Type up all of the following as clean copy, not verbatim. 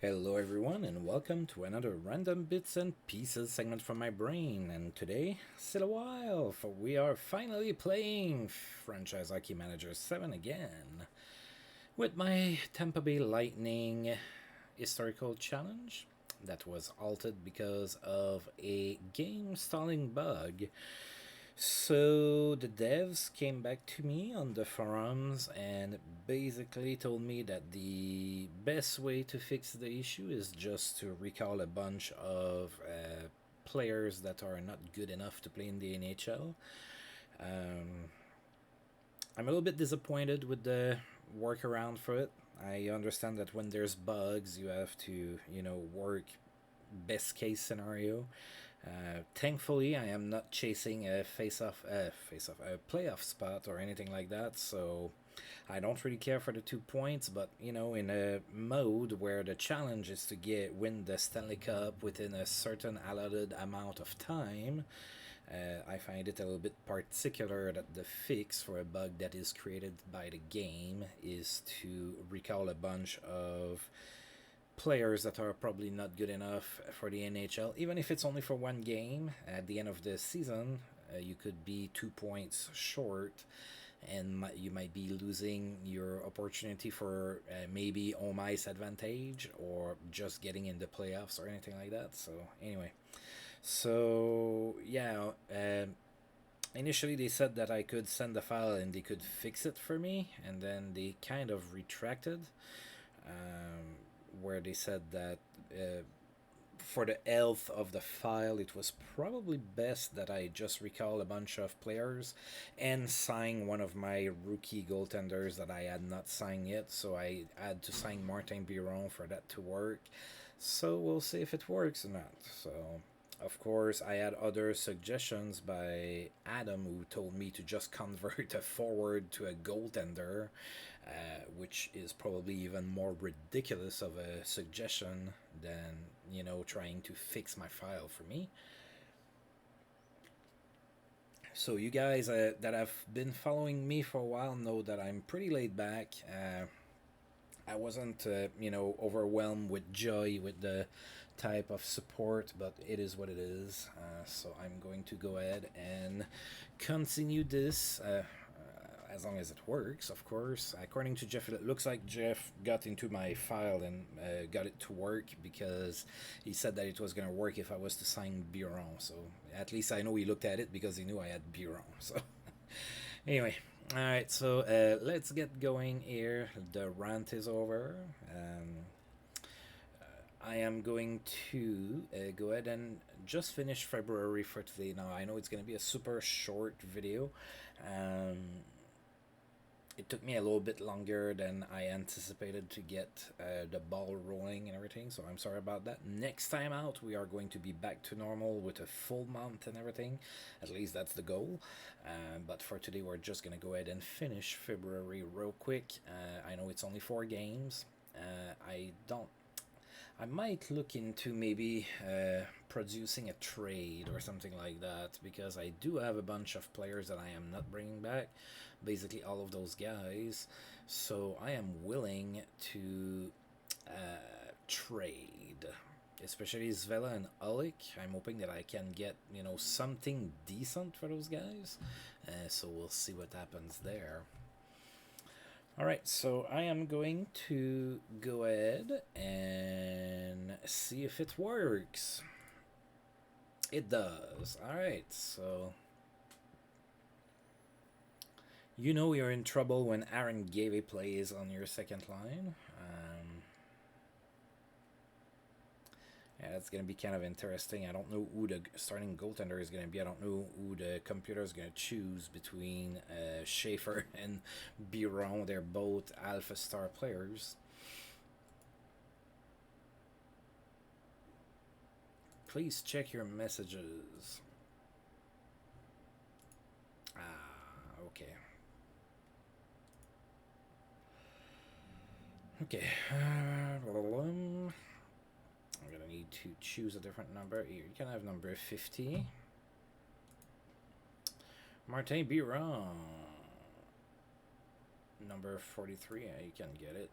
Hello, everyone, and welcome to another random bits and pieces segment from my brain. And today, still a while, for we are finally playing Franchise Hockey Manager 7 again with my Tampa Bay Lightning historical challenge that was altered because of a game stalling bug. So the devs came back to me on the forums and basically told me that the best way to fix the issue is just to recall a bunch of players that are not good enough to play in the NHL. Um, I'm a little bit disappointed with the workaround for it. I understand that when there's bugs, you have to, work best case scenario. Thankfully, I am not chasing a a playoff spot or anything like that. So I don't really care for the 2 points. But in a mode where the challenge is to win the Stanley Cup within a certain allotted amount of time, I find it a little bit particular that the fix for a bug that is created by the game is to recall a bunch of players that are probably not good enough for the NHL, even if it's only for one game. At the end of the season, you could be 2 points short, and you might be losing your opportunity for maybe home ice advantage or just getting in the playoffs or anything like that. So anyway, so yeah. Initially, they said that I could send the file and they could fix it for me, and then they kind of retracted, um, where they said that for the health of the file, it was probably best that I just recall a bunch of players and sign one of my rookie goaltenders that I had not signed yet. So I had to sign Martin Biron for that to work. So we'll see if it works or not. So, of course, I had other suggestions by Adam, who told me to just convert a forward to a goaltender, which is probably even more ridiculous of a suggestion than, trying to fix my file for me. So, you guys that have been following me for a while know that I'm pretty laid back. I wasn't, overwhelmed with joy with the type of support, but it is what it is. So I'm going to go ahead and continue this. As long as it works, of course. According to Jeff, it looks like Jeff got into my file and got it to work because he said that it was going to work if I was to sign Biron. So at least I know he looked at it because he knew I had Biron. So anyway, all right. So let's get going here. The rant is over. I am going to go ahead and just finish February for today. Now I know it's going to be a super short video. Um, it took me a little bit longer than I anticipated to get the ball rolling and everything, so I'm sorry about that. Next time out, we are going to be back to normal with a full month and everything. At least that's the goal. But for today, we're just going to go ahead and finish February real quick. I know it's only 4 games. I might look into maybe producing a trade or something like that, because I do have a bunch of players that I am not bringing back, basically all of those guys. So I am willing to trade, especially Zvela and Ulick. I'm hoping that I can get something decent for those guys. So we'll see what happens there. Alright, so I am going to go ahead and see if it works. It does. Alright, so you know you're in trouble when Aaron Gavey plays on your second line. Yeah, that's going to be kind of interesting. I don't know who the starting goaltender is going to be. I don't know who the computer is going to choose between Schaefer and Biron. They're both alpha star players. Please check your messages. Okay. Okay. I'm gonna need to choose a different number. Here, you can have number 50. Martin Biron. Number 43. Yeah, you can get it.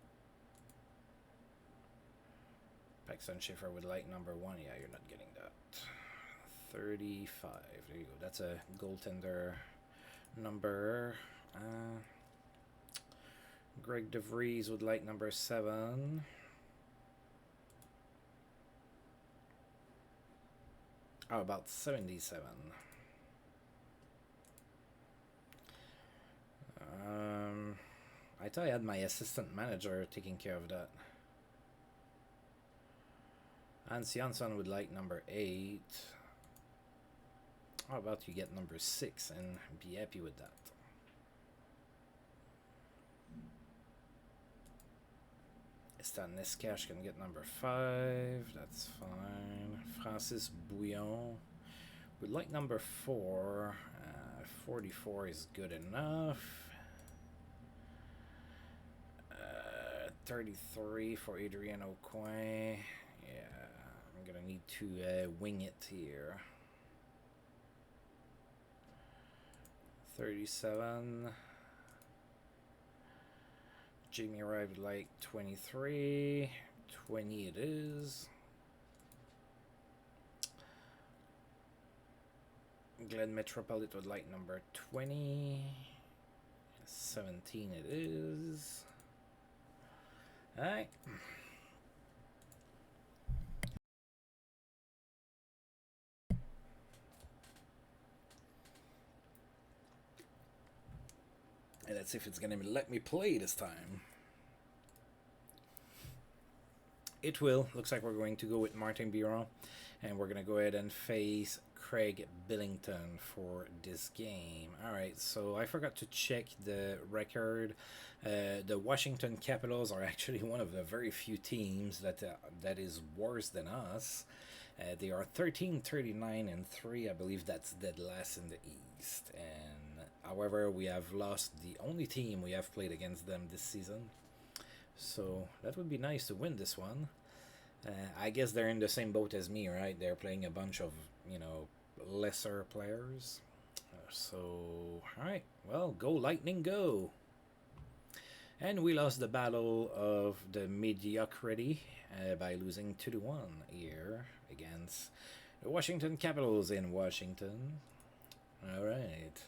Paxton Schiffer would like number 1. Yeah, you're not getting that. 35. There you go. That's a goaltender number. Greg DeVries would like number 7. How about 77? I thought I had my assistant manager taking care of that. Hans Jansson would like number 8. How about you get number 6 and be happy with that? Stan Niskash can get number 5. That's fine. Francis Bouillon would like number 4. 44 is good enough. 33 for Adrian Aucoin. Yeah, I'm gonna need to wing it here. 37. Jamie Wright would like 23. 20 it is. Glenn Metropolit would like number 20. 17 it is. Alright. And let's see if it's going to let me play this time. It will. Looks like we're going to go with Martin Biron. And we're going to go ahead and face Craig Billington for this game. Alright, so I forgot to check the record. The Washington Capitals are actually one of the very few teams that is worse than us. They are 13-39-3. I believe that's dead last in the East. And however, we have lost the only team we have played against them this season. So that would be nice to win this one. I guess they're in the same boat as me, right? They're playing a bunch of, lesser players. So, alright. Well, go Lightning, go! And we lost the battle of the mediocrity by losing 2-1 here against the Washington Capitals in Washington. Alright.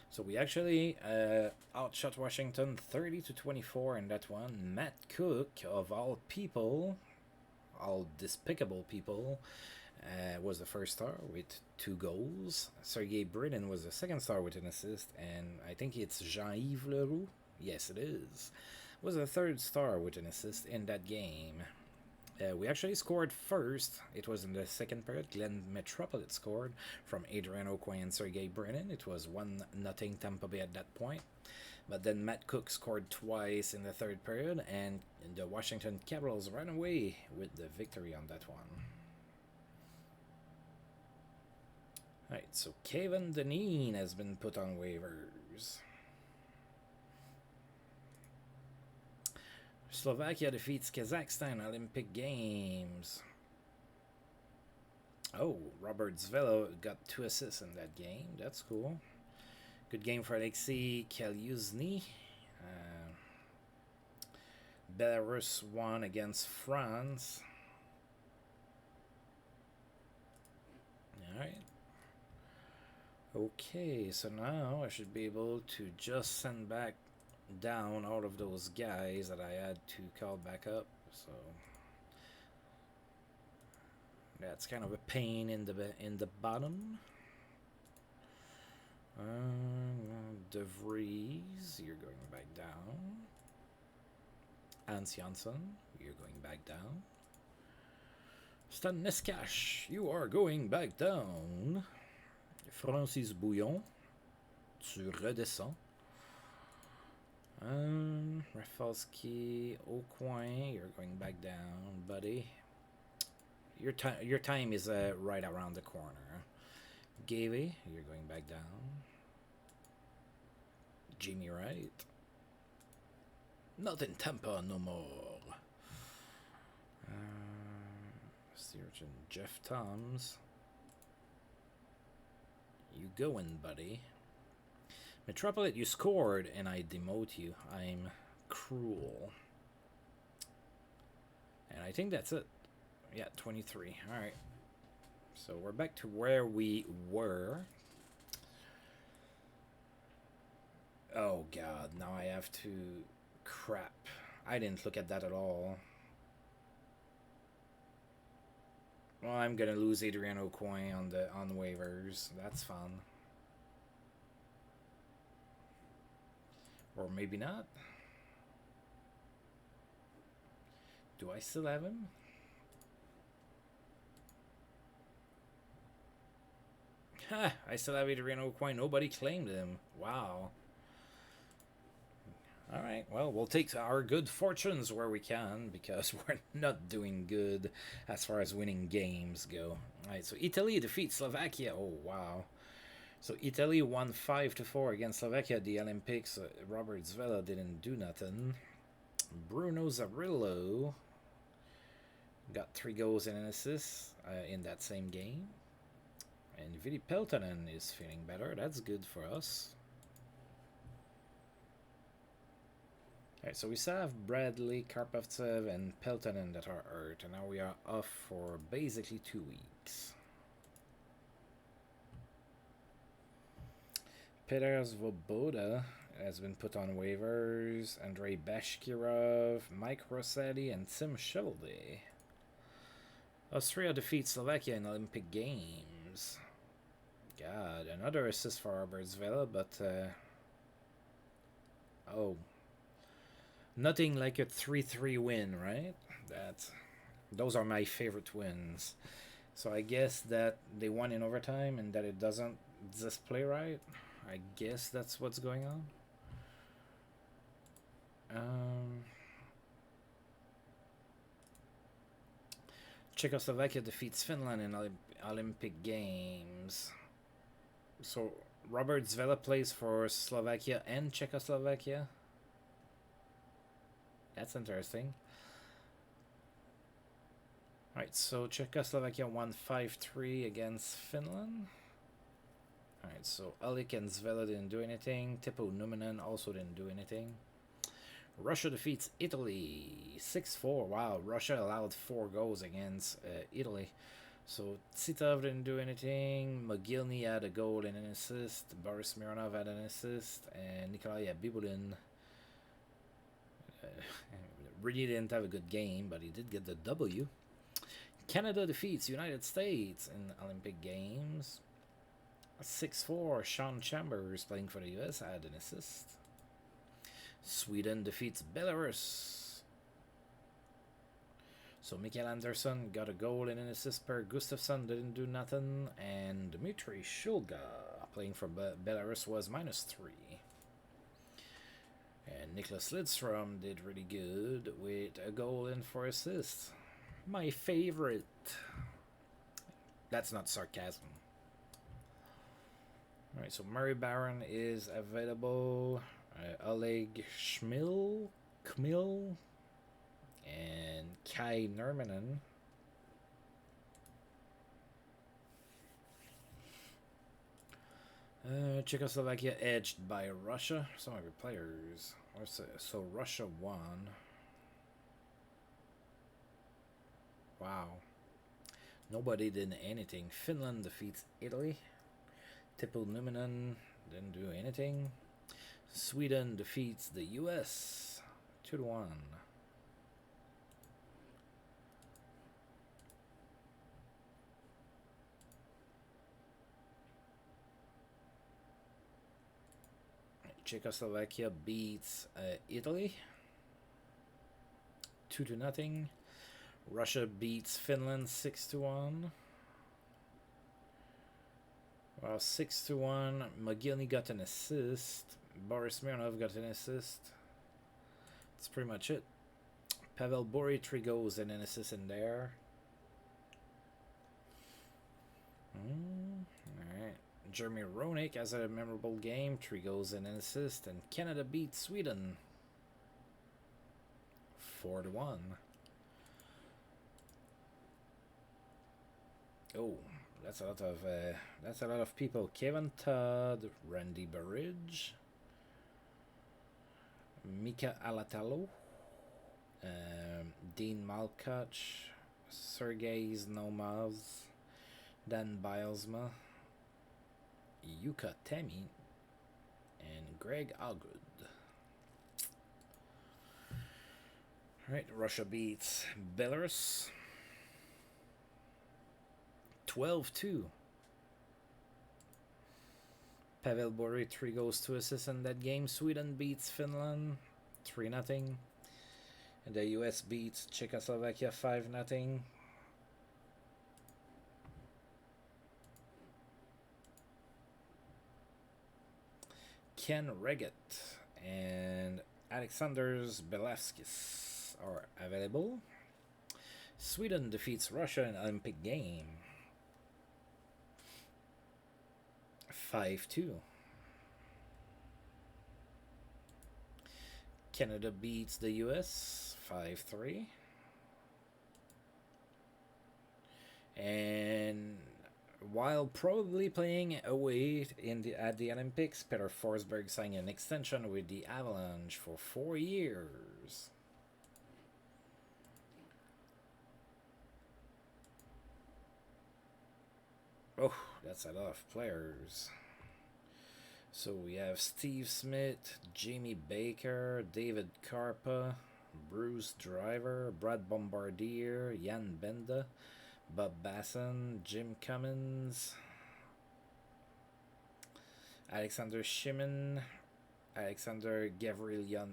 So we actually outshot Washington 30-24 in that one. Matt Cook, of all people, all despicable people, was the first star with 2 goals. Sergei Brin was the second star with an assist, and I think it's Jean-Yves Leroux. Yes, it is. Was the third star with an assist in that game. We actually scored first. It was in the second period. Glenn Metropolit scored from Adrian Aucoin and Sergei Brin. It was 1-0 Tampa Bay at that point. But then Matt Cook scored twice in the third period, and the Washington Capitals ran away with the victory on that one. Alright, so Kevin Deneen has been put on waivers. Slovakia defeats Kazakhstan Olympic Games. Oh, Robert Zvelo got 2 assists in that game. That's cool. Good game for Alexei Kalyuzny. Belarus won against France. Alright. Okay, so now I should be able to just send back down all of those guys that I had to call back up. So that's kind of a pain in the bottom. De Vries, you're going back down. Hans Jansson, you're going back down. Stan Niskash, you are going back down. Francis Bouillon, tu redescends. Rafalski, Aucoin, you're going back down, buddy. Your time is right around the corner. Gavey, you're going back down. Jamie Wright. Not in Tampa no more. Sturgeon, Jeff Toms. You going, buddy. Metropolit, you scored, and I demote you. I'm cruel. And I think that's it Yeah, 23. All right. So we're back to where we were. Oh god, now I have to... Crap. I didn't look at that at all. Well, I'm gonna lose Adrian Aucoin on waivers. That's fun. Or maybe not. Do I still have him? Ha! I still have Adrian Aucoin. Nobody claimed him. Wow. Alright, well, we'll take our good fortunes where we can because we're not doing good as far as winning games go. Alright, so Italy defeats Slovakia. Oh, wow. So Italy won 5-4 against Slovakia at the Olympics. Robert Zvela didn't do nothing. Bruno Zarillo got 3 goals and an assist in that same game. And Vili Peltonen is feeling better. That's good for us. Alright, so we still have Bradley, Karpovtsev, and Peltonen that are hurt, and now we are off for basically 2 weeks. Petr Svoboda has been put on waivers. Andrei Bashkirov, Mike Rossetti, and Tim Shovelday. Austria defeats Slovakia in Olympic Games. God, another assist for Robert Zvela, but... oh. Nothing like a 3-3 win, right? Those are my favorite wins. So I guess that they won in overtime and that it doesn't display right. I guess that's what's going on. Czechoslovakia defeats Finland in Olympic Games. So Robert Zvela plays for Slovakia and Czechoslovakia. That's interesting. Alright, so Czechoslovakia won 5-3 against Finland. Alright, so Alik and Zvela didn't do anything. Teppo Numminen also didn't do anything. Russia defeats Italy 6-4. Wow, Russia allowed 4 goals against Italy. So Titov didn't do anything. Mogilny had a goal and an assist. Boris Mironov had an assist. And Nikolai Abibulin really didn't have a good game, but he did get the W. Canada defeats United States in Olympic Games 6-4. Sean Chambers, playing for the US, had an assist. Sweden defeats Belarus. So Mikael Andersson got a goal and an assist per. Gustafsson didn't do nothing. And Dmitry Shulga, playing for Belarus, was -3. And Niklas Lidstrom did really good with a goal and 4 assists. My favorite. That's not sarcasm. Alright, so Murray Barron is available. Oleg Kmil, and Kai Nurminen. Czechoslovakia edged by Russia. Some of your players. So Russia won. Wow. Nobody did anything. Finland defeats Italy. Teppo Numminen didn't do anything. Sweden defeats the US 2-1. Czechoslovakia beats Italy 2-0. Russia beats Finland 6-1. Well, 6-1. Mogilny got an assist. Boris Mironov got an assist. That's pretty much it. Pavel Buri, 3 goals and an assist in there. Alright. Jeremy Roenick has a memorable game. 3 goals and an assist. And Canada beats Sweden 4-1. Oh, that's a lot of people. Kevin Todd, Randy Burridge, Mika Alatalo, Dean Malkoch, Sergei Znomov, Dan Bilesma, Yuka Temi, and Greg Allgood. Alright, Russia beats Belarus 12-2. Pavel Bure 3 goals, 2 assists in that game. Sweden beats Finland 3-0. And the US beats Czechoslovakia 5-0. Ken Reget and Alexander Belevskis are available. Sweden defeats Russia in Olympic game 5-2. Canada beats the US 5-3. And while probably playing away at the Olympics, Peter Forsberg signed an extension with the Avalanche for 4 years. Oh, that's a lot of players. So we have Steve Smith, Jamie Baker, David Karpa, Bruce Driver, Brad Bombardier, Jan Benda, Bob Basson, Jim Cummins, Alexander Shimon, Alexander Gavrilyanuk.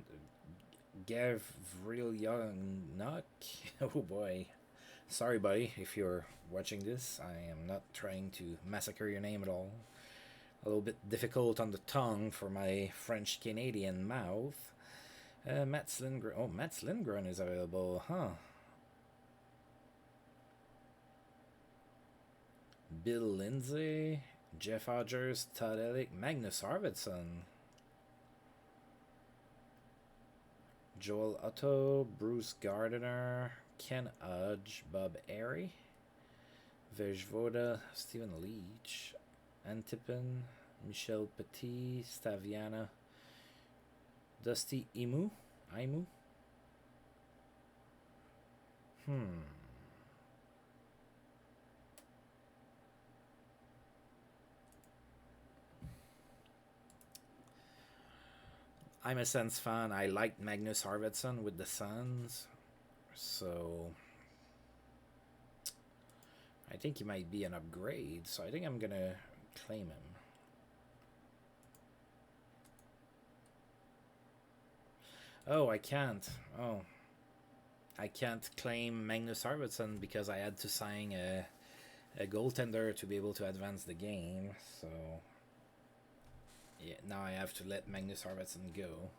Oh boy. Sorry, buddy, if you're watching this. I am not trying to massacre your name at all. A little bit difficult on the tongue for my French-Canadian mouth. Mats Lindgren. Oh, Mats Lindgren is available, huh? Bill Lindsay, Jeff Hodgers, Todd Ellick, Magnus Arvidsson, Joel Otto, Bruce Gardiner, Ken Udge, Bob Airy, Vejvoda, Stephen Leach, Antipin, Michel Petit, Staviana, Dusty Imu. I'm a Sens fan. I liked Magnus Arvidsson with the Suns, so I think he might be an upgrade. So I think I'm gonna claim him. Oh, I can't. Oh, I can't claim Magnus Arvidsson because I had to sign a goaltender to be able to advance the game. So yeah, now I have to let Magnus Arvidsson go.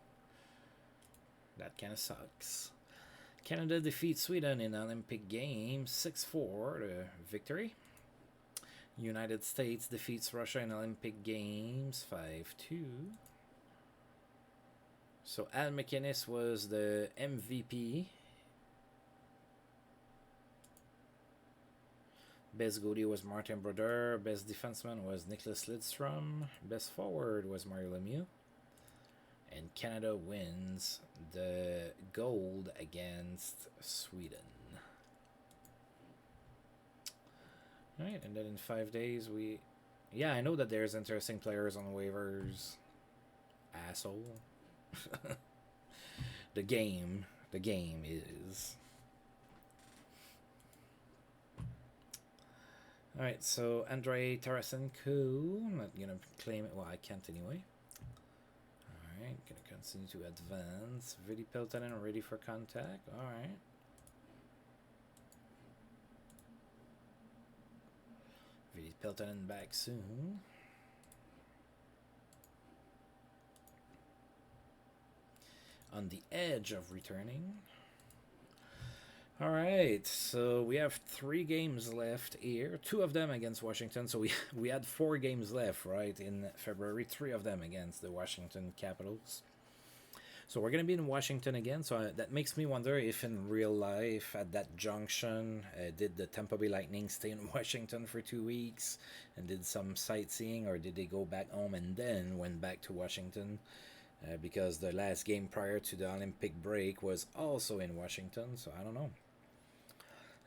That kind of sucks. Canada defeats Sweden in Olympic Games 6-4, the victory. United States defeats Russia in Olympic Games 5-2. So Al McInnes was the MVP. Best goalie was Martin Brodeur. Best defenseman was Nicklas Lidstrom. Best forward was Mario Lemieux. And Canada wins the gold against Sweden. Alright, and then in 5 days we... Yeah, I know that there's interesting players on waivers. Asshole. The game is... Alright, so Andrei Tarasenko. I'm not gonna claim it. Well, I can't anyway. Alright, gonna continue to advance. Vili Peltonen ready for contact. Alright. Vili Peltonen back soon. On the edge of returning. Alright, so we have 3 games left here. 2 of them against Washington. So we had 4 games left, right, in February. 3 of them against the Washington Capitals. So we're going to be in Washington again. So that makes me wonder if in real life, at that junction, did the Tampa Bay Lightning stay in Washington for 2 weeks and did some sightseeing, or did they go back home and then went back to Washington? Because the last game prior to the Olympic break was also in Washington, so I don't know.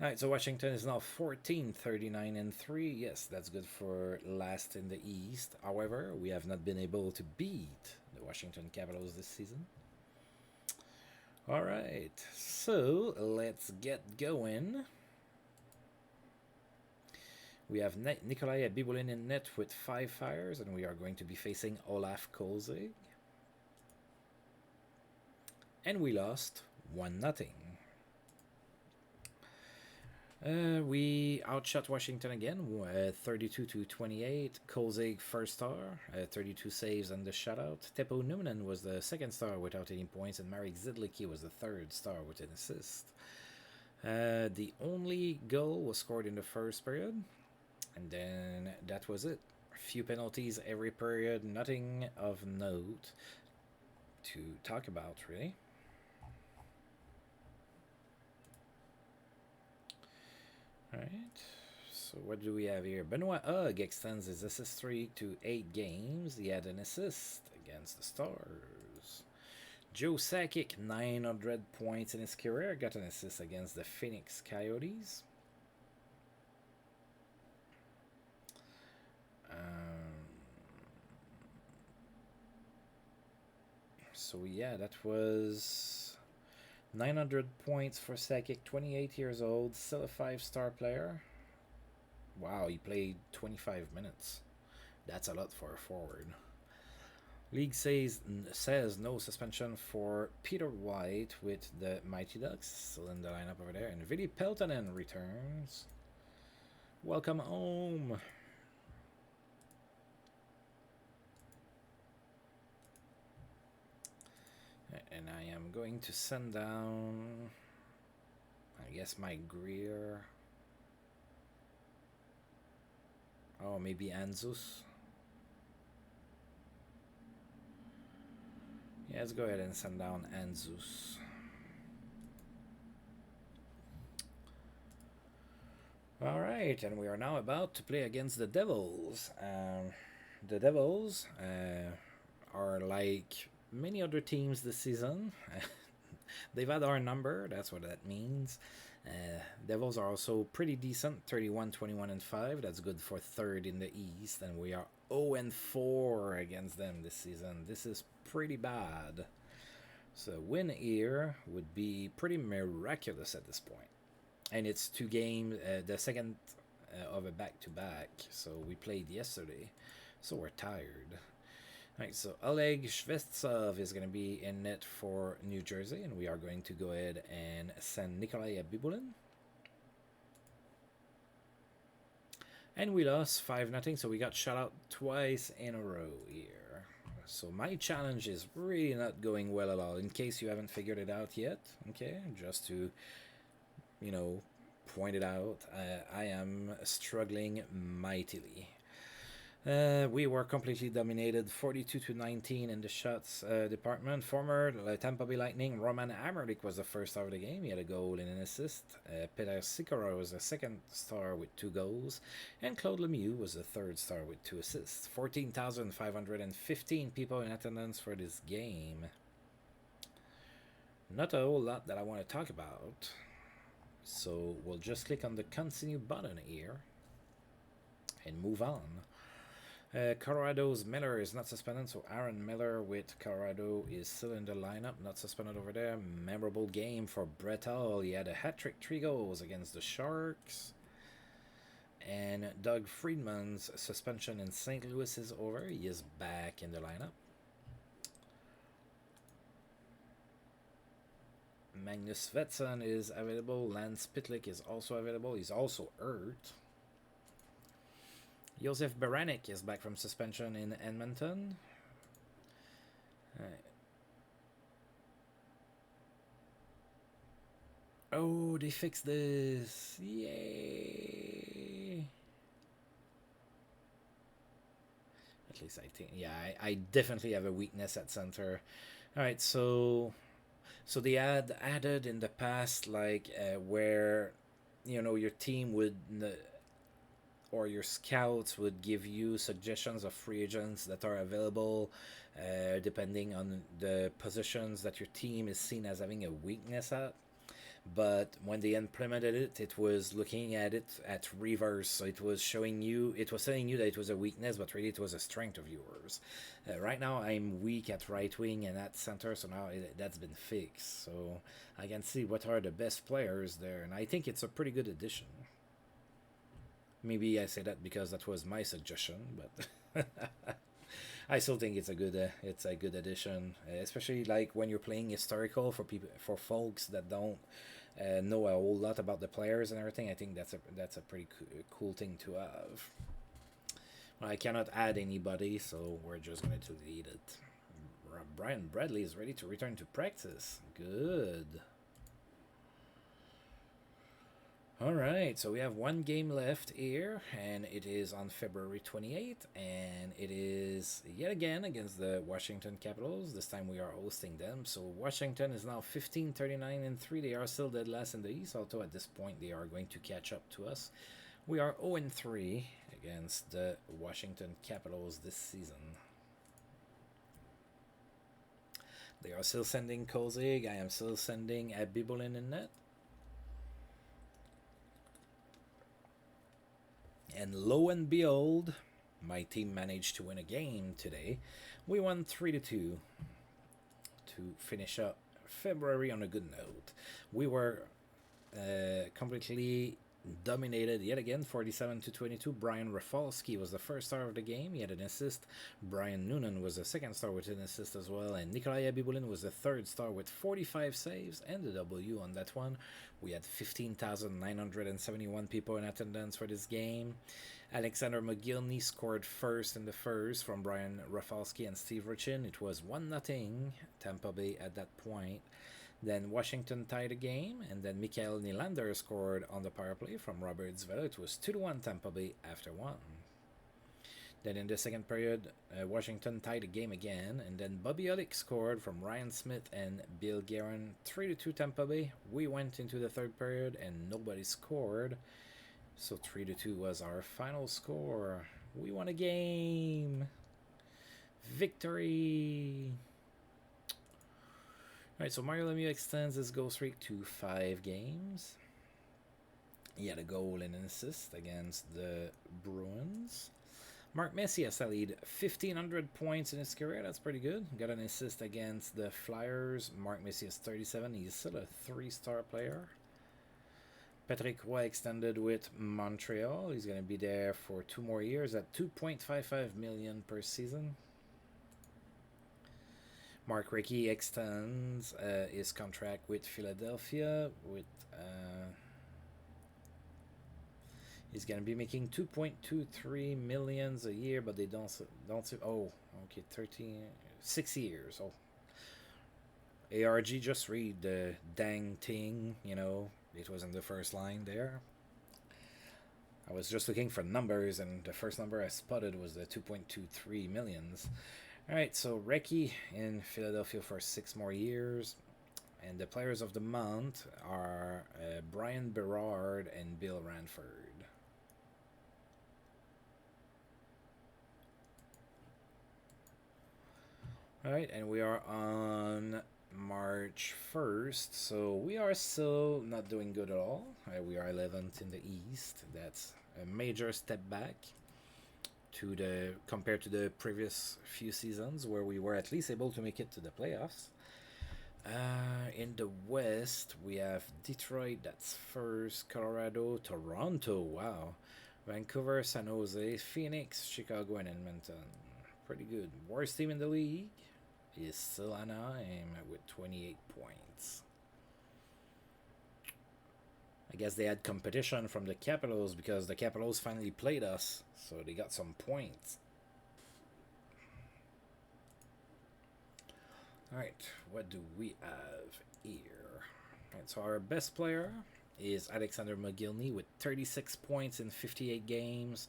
All right, so Washington is now 14, 39, and 3. Yes, that's good for last in the East. However, we have not been able to beat the Washington Capitals this season. All right, so let's get going. We have Nikolai Bibulin in net with 5 fires, and we are going to be facing Olaf Kolzig. And we lost 1-0. We outshot Washington again, 32-28. Kolzig first star, 32 saves and the shutout. Teppo Nunanen was the second star without any points, and Marek Zidlicki was the third star with an assist. The only goal was scored in the first period, and then that was it. A few penalties every period, nothing of note to talk about, really. Alright, so what do we have here? Benoit Hugg extends his assist streak to 8 games. He had an assist against the Stars. Joe Sakic, 900 points in his career, got an assist against the Phoenix Coyotes. So yeah, that was 900 points for Sakic, 28 years old, still a 5-star player. Wow, he played 25 minutes. That's a lot for a forward. League says no suspension for Peter White with the Mighty Ducks, still in the lineup over there. And Vili Peltonen returns. Welcome home. And I am going to send down, I guess, my Greer. Oh, maybe Anzus. Yeah, let's go ahead and send down Anzus. Alright, and we are now about to play against the Devils. The Devils are like many other teams this season. They've had our number, that's what that means. Devils are also pretty decent, 31, 21, and 5. That's good for third in the East, and we are 0 and 4 against them this season. This is pretty bad. So win here would be pretty miraculous at this point. And it's 2 games, the second of a back-to-back. So we played yesterday, so we're tired. Alright, so Oleg Shvetsov is going to be in net for New Jersey, and we are going to go ahead and send Nikolai Bibulin. And we lost 5-0, so we got shut out twice in a row here. So my challenge is really not going well at all, in case you haven't figured it out yet. Okay, just to, you know, point it out, I am struggling mightily. We were completely dominated, 42-19 in the shots department. Former Tampa Bay Lightning Roman Amerlik was the first star of the game. He had a goal and an assist. Peter Sikora was the second star with 2 goals. And Claude Lemieux was the third star with 2 assists. 14,515 people in attendance for this game. Not a whole lot that I want to talk about. So we'll just click on the continue button here and move on. Colorado's Miller is not suspended, so Aaron Miller with Colorado is still in the lineup, not suspended over there. Memorable game for Brett Hull. He had a hat-trick, 3 goals against the Sharks. And Doug Friedman's suspension in St. Louis is over. He is back in the lineup. Magnus Svetsson is available. Lance Pitlick is also available. He's also hurt. Josef Baranek is back from suspension in Edmonton. Oh, they fixed this. Yay. At least I think. Yeah, I definitely have a weakness at center. Alright, so they had added in the past, like, where, you know, your team would... or your scouts would give you suggestions of free agents that are available depending on the positions that your team is seen as having a weakness at. but when they implemented it, it was looking at it at reverse. So it was showing you, it was telling you that it was a weakness, but really it was a strength of yours. Right now, I'm weak at right wing and at center, so now that's been fixed. So I can see what are the best players there, and I think it's a pretty good addition. Maybe I say that because that was my suggestion, but I still think it's a good addition, especially like when you're playing historical for people for folks that don't know a whole lot about the players and everything. I think that's a pretty cool thing to have. Well, I cannot add anybody, so we're just going to delete it. Brian Bradley is ready to return to practice. Good. Alright, so we have one game left here, and it is on February 28th, and it is yet again against the Washington Capitals. This time we are hosting them. So Washington is now 15-39-3. They are still dead last in the East, although at this point they are going to catch up to us. We are 0-3 against the Washington Capitals this season. They are still sending Kozig. I am still sending Abibolin in net. And lo and behold, my team managed to win a game today. We won 3-2 to finish up February on a good note. We were completely dominated yet again, 47-22. Brian Rafalski was the first star of the game. He had an assist. Brian Noonan was the second star with an assist as well. And Nikolai Abibulin was the third star with 45 saves and the W on that one. We had 15,971 people in attendance for this game. Alexander McGillney scored first in the first from Brian Rafalski and Steve Richin. It was 1-0 Tampa Bay at that point. Then Washington tied the game, and then Mikael Nylander scored on the power play from Robert Zvela. It was 2-1 Tampa Bay after one. Then in the second period, Washington tied the game again, and then Bobby Olik scored from Ryan Smith and Bill Guerin, 3-2 Tampa Bay. We went into the third period, and nobody scored, so 3-2 was our final score. We won a game! Victory! Alright, so Mario Lemieux extends his goal streak to 5 games. He had a goal and an assist against the Bruins. Mark Messier tallied 1,500 points in his career. That's pretty good. Got an assist against the Flyers. Mark Messier is 37. He's still a 3-star player. Patrick Roy extended with Montreal. He's going to be there for 2 more years at $2.55 million per season. Mark Recchi extends his contract with Philadelphia. He's gonna be making $2.23 million a year, but they don't. Oh, okay, 6 years. Oh, ARG just read the dang thing. You know, it was in the first line there. I was just looking for numbers, and the first number I spotted was the 2.23 millions. Alright, so Recchi in Philadelphia for 6 more years. And the players of the month are Brian Berard and Bill Ranford. Alright, and we are on March 1st, so we are still not doing good at all. We are 11th in the East. That's a major step back compared to the previous few seasons where we were at least able to make it to the playoffs. In the West, we have Detroit, that's first, Colorado, Toronto, wow, Vancouver, San Jose, Phoenix, Chicago, and Edmonton. Pretty good. Worst team in the league is still Anaheim with 28 points. I guess they had competition from the Capitals because the Capitals finally played us, so they got some points. Alright, what do we have here? Alright, so our best player is Alexander McGillney with 36 points in 58 games.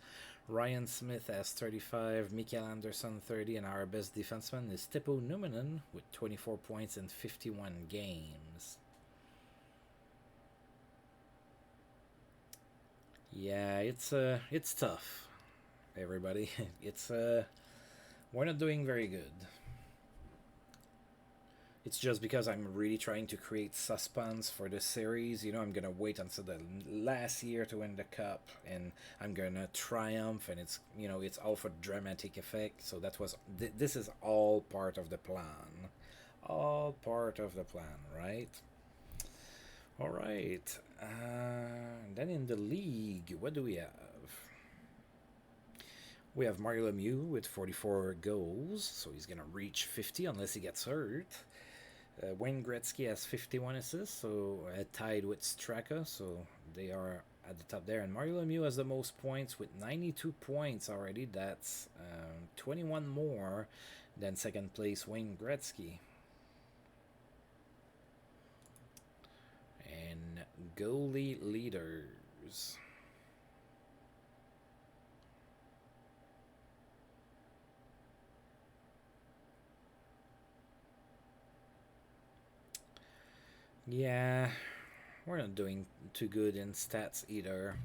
Ryan Smith has 35, Mikael Anderson 30, and our best defenseman is Teppo Numminen with 24 points in 51 games. Yeah, it's tough, everybody. We're not doing very good. It's just because I'm really trying to create suspense for the series. You know, I'm gonna wait until the last year to win the cup, and I'm gonna triumph, and it's, you know, it's all for dramatic effect. So that was this is all part of the plan, all part of the plan, right? All right. Then in the league, what do we have? We have Mario Lemieux with 44 goals, so he's gonna reach 50 unless he gets hurt. Wayne Gretzky has 51 assists, so tied with Straka, so they are at the top there. And Mario Lemieux has the most points with 92 points already. That's 21 more than second place Wayne Gretzky. And goalie leaders. Yeah, we're not doing too good in stats either.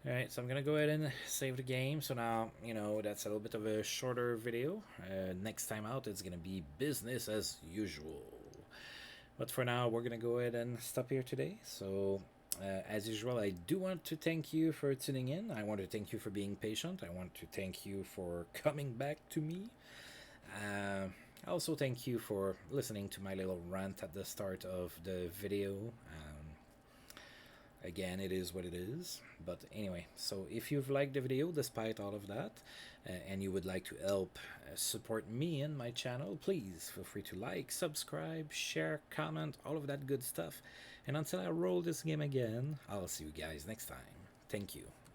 Alright, so I'm gonna go ahead and save the game. So now, you know, that's a little bit of a shorter video. Next time out, it's gonna be business as usual. But for now, we're gonna go ahead and stop here today. So, as usual, I do want to thank you for tuning in. I want to thank you for being patient. I want to thank you for coming back to me. I also thank you for listening to my little rant at the start of the video. Again, it is what it is. But anyway, so if you've liked the video despite all of that, and you would like to help support me and my channel, please feel free to like, subscribe, share, comment, all of that good stuff. And until I roll this game again, I'll see you guys next time. Thank you.